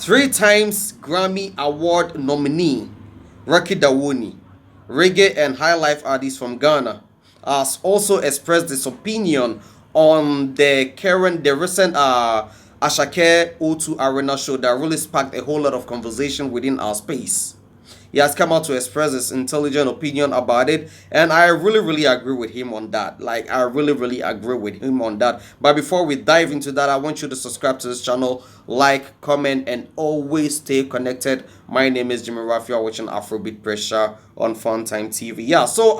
Three times Grammy Award nominee Rocky Dawuni, reggae and high life artist from Ghana, has also expressed his opinion on the recent Ashake O2 Arena show that really sparked a whole lot of conversation within our space. He has come out to express his intelligent opinion about it, and I really agree with him on that. Like, I really agree with him on that. But before we dive into that, I want you to subscribe to this channel, like, comment, and always stay connected. My name is Jimmy Raff. You are watching Afrobeat Pressure on Funtime TV. Yeah, so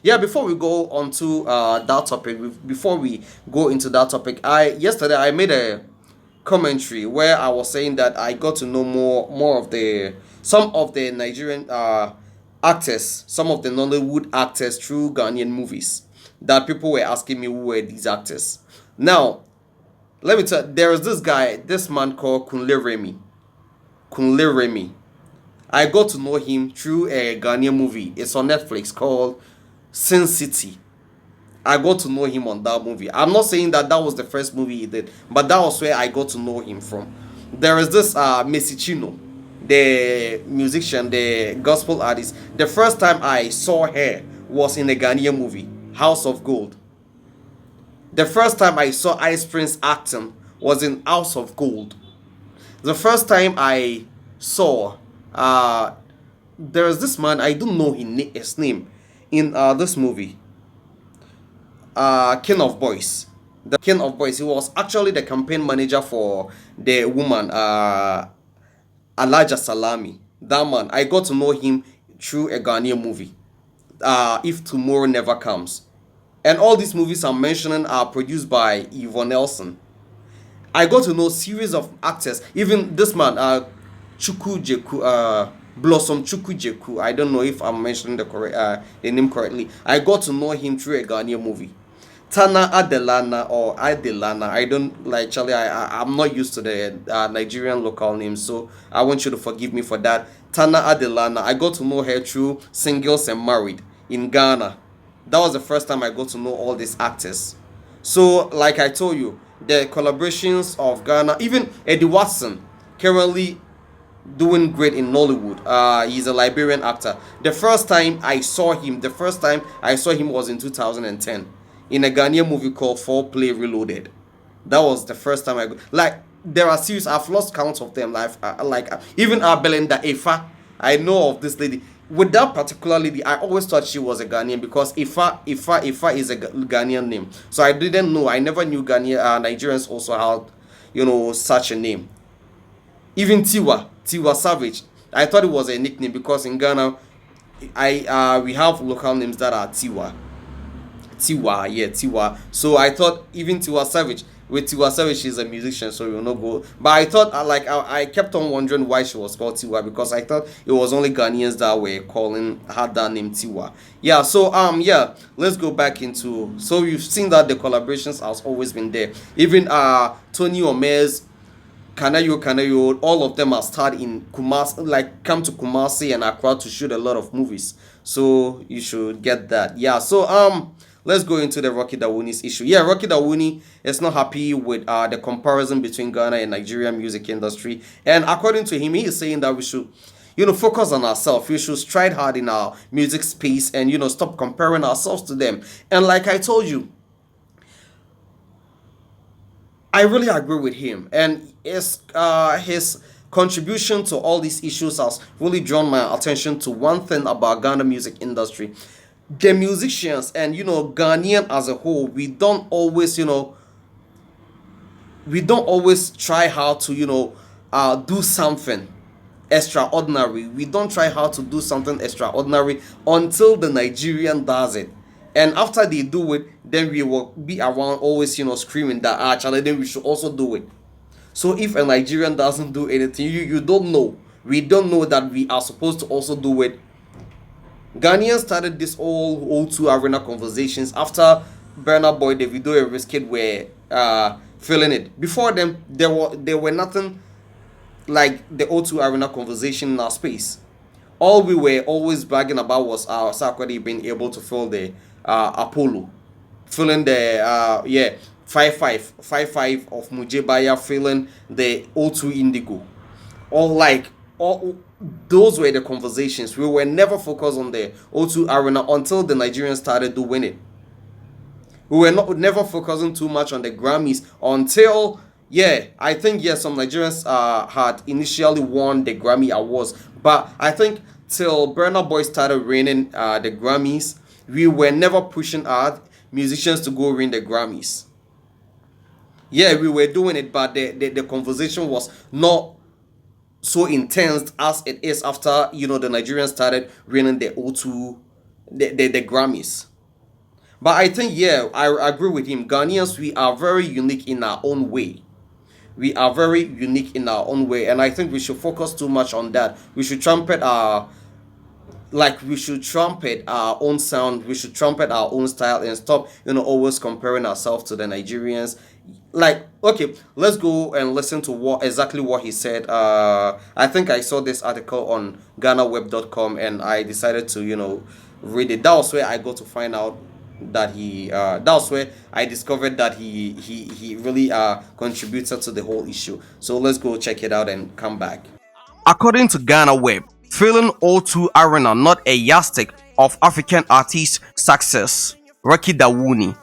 before we go on to that topic, before we go into that topic, yesterday I made a commentary where I was saying that I got to know more of the some of the Nigerian actors, some of the Nollywood actors through Ghanaian movies. That people were asking me who were these actors. Now, let me tell there is this man called Kunle Remy. Kunle Remy. I got to know him through a Ghanaian movie. It's on Netflix called Sin City. I got to know him on that movie. I'm not saying that was the first movie he did, but that was where I got to know him from. There is this Messi Chino, the musician, the gospel artist. The first time I saw her was in a Ghanaian movie, House of Gold. The first time I saw Ice Prince acting was in House of Gold. The first time I saw there is this man, I don't know his name, in this movie, King of Boys. The King of Boys. He was actually the campaign manager for the woman, Alaja Salami. That man, I got to know him through a Ghanaian movie, If Tomorrow Never Comes. And all these movies I'm mentioning are produced by Yvonne Nelson. I got to know series of actors. Even this man, Chuku Jeku, Blossom Chuku Jeku. I don't know if I'm mentioning the name correctly. I got to know him through a Ghanaian movie. Tana Adelana or Adelana. I don't like Charlie. I'm not used to the Nigerian local names, so I want you to forgive me for that. Tana Adelana. I got to know her through Singles and Married in Ghana. That was the first time I got to know all these actors. So, like I told you, the collaborations of Ghana, even Eddie Watson, currently doing great in Nollywood. He's a Liberian actor. The first time I saw him was in 2010 in a Ghanaian movie called Foreplay Reloaded. That was the first time there are series. I've lost count of them. Even Belinda Efa. I know of this lady. With that particular lady, I always thought she was a Ghanaian because Ifa is a Ghanaian name. So I didn't know. I never knew Nigerians also had, such a name. Even Tiwa Savage. I thought it was a nickname because in Ghana, we have local names that are Tiwa. Tiwa. So I thought even Tiwa Savage. With Tiwa Savage, she's a musician, so we will not go. But I thought, I kept on wondering why she was called Tiwa because I thought it was only Ghanaians that had that name Tiwa. Yeah. So let's go back into. So you've seen that the collaborations has always been there. Even Tony Omer's Kanayo, all of them are starred in Kumasi, come to Kumasi and Accra to shoot a lot of movies. So you should get that. Yeah. So let's go into the Rocky Dawuni's issue. Yeah, Rocky Dawuni is not happy with the comparison between Ghana and Nigerian music industry. And according to him, he is saying that we should, focus on ourselves. We should stride hard in our music space and, stop comparing ourselves to them. And like I told you, I really agree with him. And his contribution to all these issues has really drawn my attention to one thing about Ghana music industry. The musicians and Ghanaian as a whole, we don't always try hard to do something extraordinary. We don't try hard to do something extraordinary until the Nigerian does it, and after they do it, then we will be around always screaming that actually then we should also do it. So if a Nigerian doesn't do anything, you don't know. We don't know that we are supposed to also do it. Ghanaians started this all O2 Arena conversations after Burna Boy, Davido, and wizkid were feeling it. Before them, there were nothing like the O2 Arena conversation in our space. All we were always bragging about was our sarkodie being able to fill the Apollo, filling the 5-5 of Mujebaya, filling the O2 Indigo. or like all those were the conversations. We were never focused on the O2 Arena until the Nigerians started doing it. We were not never focusing too much on the Grammys until, yeah, I think, yeah, some Nigerians had initially won the Grammy awards, but I think till Burna Boy started winning the Grammys, we were never pushing our musicians to go win the Grammys. Yeah, we were doing it, but the conversation was not so intense as it is after, the Nigerians started winning the O2, the Grammys. But I think, yeah, I agree with him. Ghanaians, we are very unique in our own way. We are very unique in our own way, and I think we should focus too much on that. We should trumpet our we should trumpet our own sound. We should trumpet our own style and stop, always comparing ourselves to the Nigerians. Like, okay, let's go and listen to what he said. I think I saw this article on ghanaweb.com, and I decided to, read it. That was where I got to find out that that was where I discovered that he really contributed to the whole issue. So let's go check it out and come back. According to Ghana Web, filling O2 Arena not a yardstick of African artists' success. Ricky Dawuni,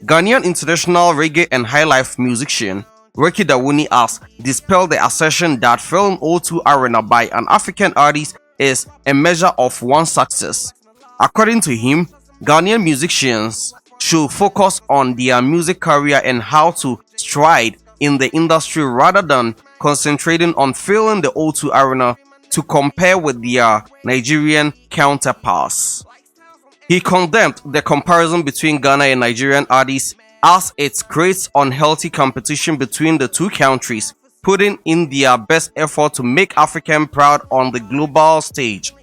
Ghanaian international reggae and highlife musician Ricky Dawuni has dispelled the assertion that filling O2 Arena by an African artist is a measure of one's success. According to him, Ghanaian musicians should focus on their music career and how to stride in the industry rather than concentrating on filling the O2 Arena to compare with their Nigerian counterparts. He condemned the comparison between Ghana and Nigerian artists as it creates unhealthy competition between the two countries, putting in their best effort to make African proud on the global stage.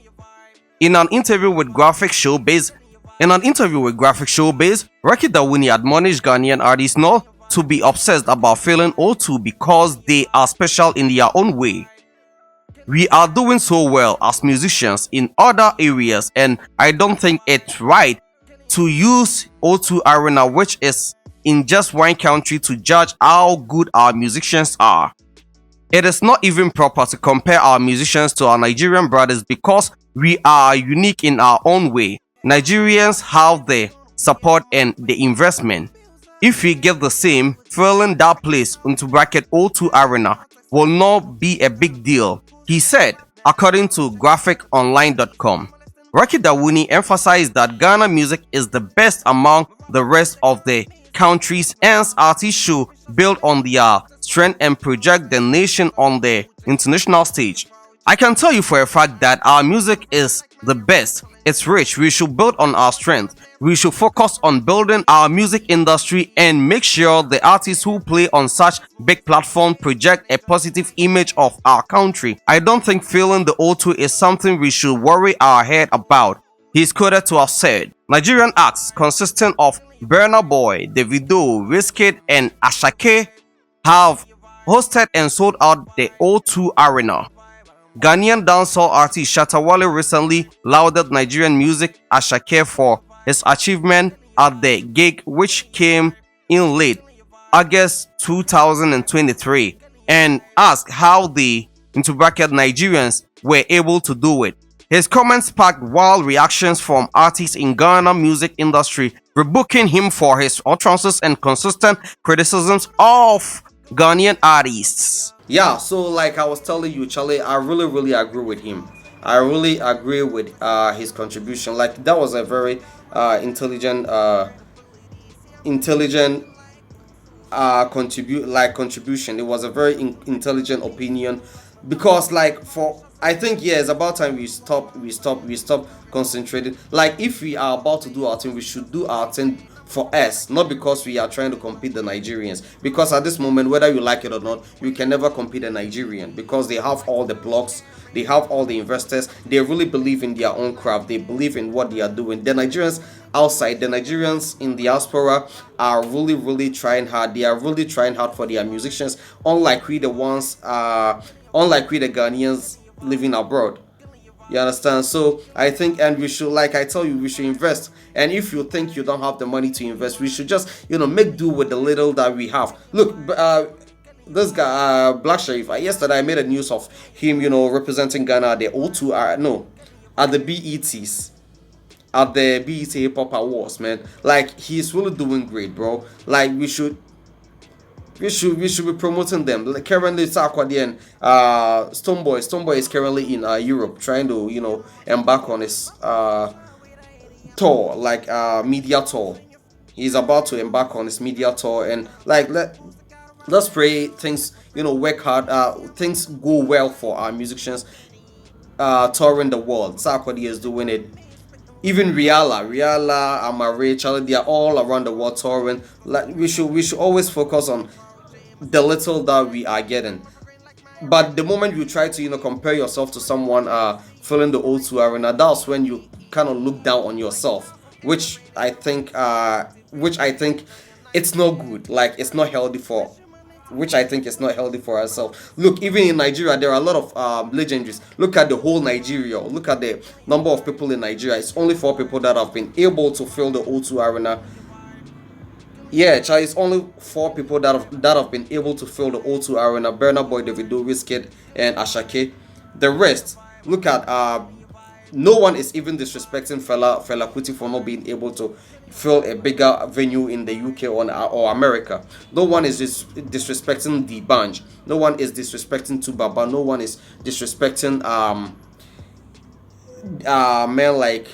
In an interview with Graphic Showbiz, Ricky Dawuni admonished Ghanaian artists not to be obsessed about filling O2 because they are special in their own way. We are doing so well as musicians in other areas, and I don't think it's right to use O2 Arena, which is in just one country, to judge how good our musicians are. It is not even proper to compare our musicians to our Nigerian brothers because we are unique in our own way. Nigerians have the support and the investment. If we get the same, filling that place into bracket O2 Arena will not be a big deal, he said, according to graphiconline.com. Ricky Dawuni emphasized that Ghana music is the best among the rest of the countries, hence artists should build on their strength and project the nation on the international stage. I can tell you for a fact that our music is the best. It's rich. We should build on our strength. We should focus on building our music industry and make sure the artists who play on such big platforms project a positive image of our country. I don't think filling the O2 is something we should worry our head about. He's quoted to have said, Nigerian acts consisting of Burna Boy, Davido, Wizkid, and Ashake have hosted and sold out the O2 Arena. Ghanaian dancehall artist Shatawale recently lauded Nigerian music Ashake for his achievement at the gig, which came in late August 2023, and asked how the Nigerians were able to do it. His comments sparked wild reactions from artists in Ghana music industry, rebuking him for his utterances and consistent criticisms of Ghanaian artists. Yeah, so like I was telling you, Charlie, I really agree with him. I really agree with his contribution. Like, that was a very intelligent contribution. It was a very intelligent opinion, because I think, yeah, it's about time we stop concentrating. Like, if we are about to do our thing, we should do our thing for us, not because we are trying to compete the Nigerians. Because at this moment, whether you like it or not, you can never compete the Nigerian, because they have all the blogs, they have all the investors, they really believe in their own craft, they believe in what they are doing. The Nigerians outside, the Nigerians in diaspora are really trying hard. They are really trying hard for their musicians, unlike we the Ghanaians living abroad. You understand? So I think, and we should, like I tell you, we should invest. And if you think you don't have the money to invest, we should just, make do with the little that we have. Look, this guy, Black Sharif. Yesterday I made a news of him, representing Ghana at the O2 no, at the BETs, at the BET Hip Hop Awards, man. Like he's really doing great, bro. Like we should be promoting them. Like, currently, sarkodie and Stonebwoy is currently in Europe, trying to embark on his tour, like media tour. He's about to embark on his media tour, and like let's pray things work hard. Things go well for our musicians touring the world. Sarkodie is doing it. Even Riala, Amare, Charlie, they are all around the world touring. Like we should always focus on the little that we are getting. But the moment you try to compare yourself to someone filling the O2 arena, that's when you kind of look down on yourself, which I think it's not good. Like it's not healthy for. Which I think is not healthy for ourselves. Look, even in Nigeria, there are a lot of legendaries. Look at the whole Nigeria. Look at the number of people in Nigeria. It's only 4 people that have been able to fill the O2 arena. Yeah, Charlie, it's only 4 people that have been able to fill the O2 arena: Burna Boy, Davido, wizkid, and Ashake. The rest, look at no one is even disrespecting Fela Kuti for not being able to fill a bigger venue in the UK or America. No one is disrespecting the Banj. No one is disrespecting Tubaba. No one is disrespecting men like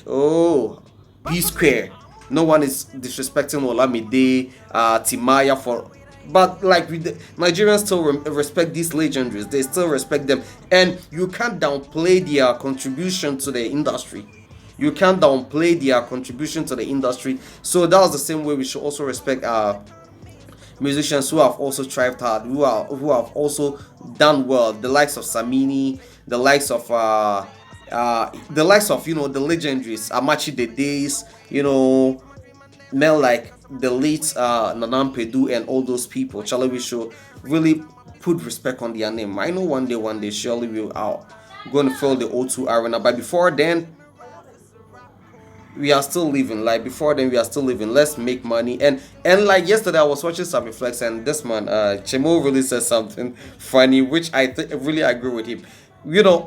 B Square. No one is disrespecting Olamide, Timaya for. But like Nigerians still respect these legendaries. They still respect them, and you can't downplay their contribution to the industry. You can't downplay their contribution to the industry. So that's the same way we should also respect musicians who have also thrived hard, who have also done well. The likes of Samini, the likes of the legendaries, Amachi the Days, men like the late Nanam Pedu and all those people. Charlie, we should really put respect on their name. I know one day, surely we'll going to fill the O2 arena. But before then, we are still living. Like before then, we are still living. Let's make money. And like yesterday, I was watching some reflex, and this man, Chemo, really said something funny, which I really agree with him.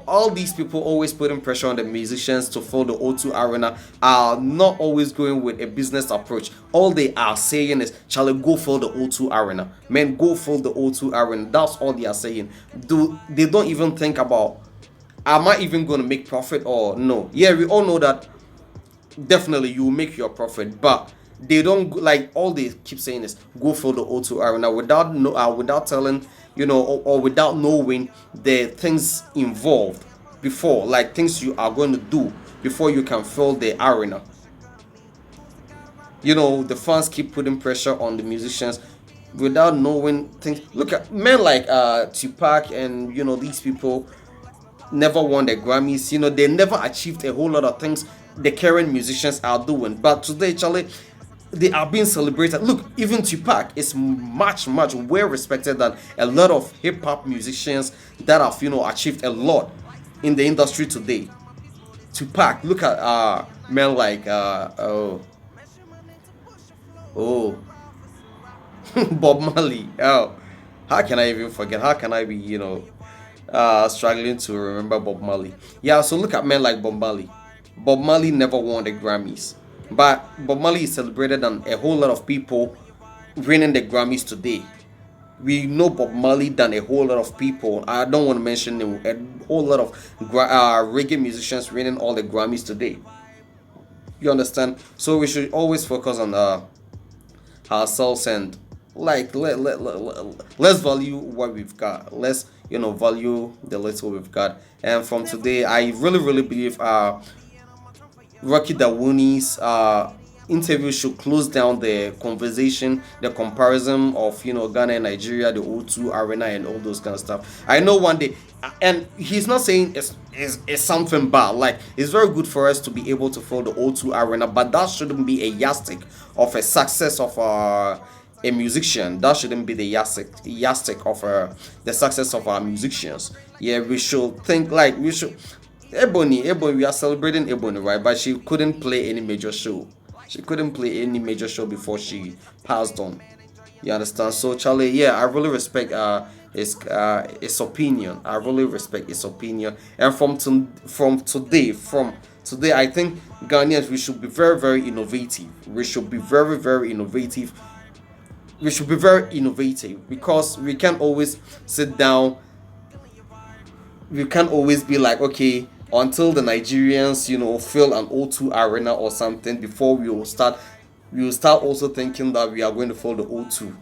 All these people always putting pressure on the musicians to fill the O2 arena are not always going with a business approach. All they are saying is, Charlie, go fill the O2 arena. Man, go fill the O2 arena. That's all they are saying. They don't even think about, am I even going to make profit or no? Yeah, we all know that definitely you will make your profit, but they don't, like, all they keep saying is go for the O2 arena without telling, or without knowing the things involved before, like things you are going to do before you can fill the arena. The fans keep putting pressure on the musicians without knowing things. Look at men like Tupac and these people never won the Grammys. They never achieved a whole lot of things the current musicians are doing. But today, Charlie, they are being celebrated. Look, even Tupac is much, much well respected than a lot of hip hop musicians that have, achieved a lot in the industry today. Tupac, look at men like oh Bob Marley. Oh, how can I even forget? How can I be, struggling to remember Bob Marley? Yeah, so look at men like Bob Marley. Bob Marley never won the Grammys, but Bob Marley is celebrated than a whole lot of people winning the Grammys today. We know Bob Marley than a whole lot of people. I don't want to mention a whole lot of reggae musicians winning all the Grammys today. You understand? So we should always focus on ourselves, and like let's value what we've got. Let's value the little we've got. And from today, I really believe Rocky Dawuni's interview should close down the conversation, the comparison of Ghana and Nigeria, the O2 arena, and all those kind of stuff. I know one day, and he's not saying it's something bad. Like, it's very good for us to be able to fill the O2 arena, but that shouldn't be a yardstick of a success of a musician. That shouldn't be the yardstick of the success of our musicians. Yeah, we should think like we should. Ebony, we are celebrating Ebony, right? But she couldn't play any major show. She couldn't play any major show before she passed on. You understand? So Charlie, yeah, I really respect his opinion. I really respect his opinion. And from today, I think Ghanaians, we should be very very innovative. We should be very very innovative. We should be very innovative because we can't always sit down. We can't always be like, okay, until the Nigerians, fill an O2 arena or something before we will start also thinking that we are going to fill the O2.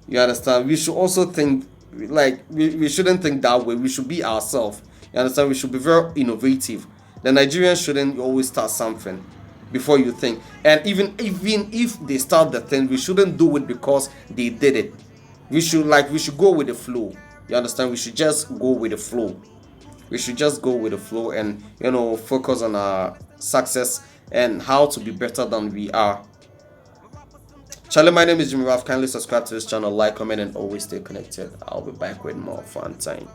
You understand? We should also think like we shouldn't think that way. We should be ourselves. You understand? We should be very innovative. The Nigerians shouldn't always start something before you think. And even if they start the thing, we shouldn't do it because they did it. We should go with the flow. You understand? We should just go with the flow. We should just go with the flow and focus on our success and how to be better than we are. Charlie, my name is Jimmy Ralph. Kindly subscribe to this channel, like, comment, and always stay connected. I'll be back with more fun time.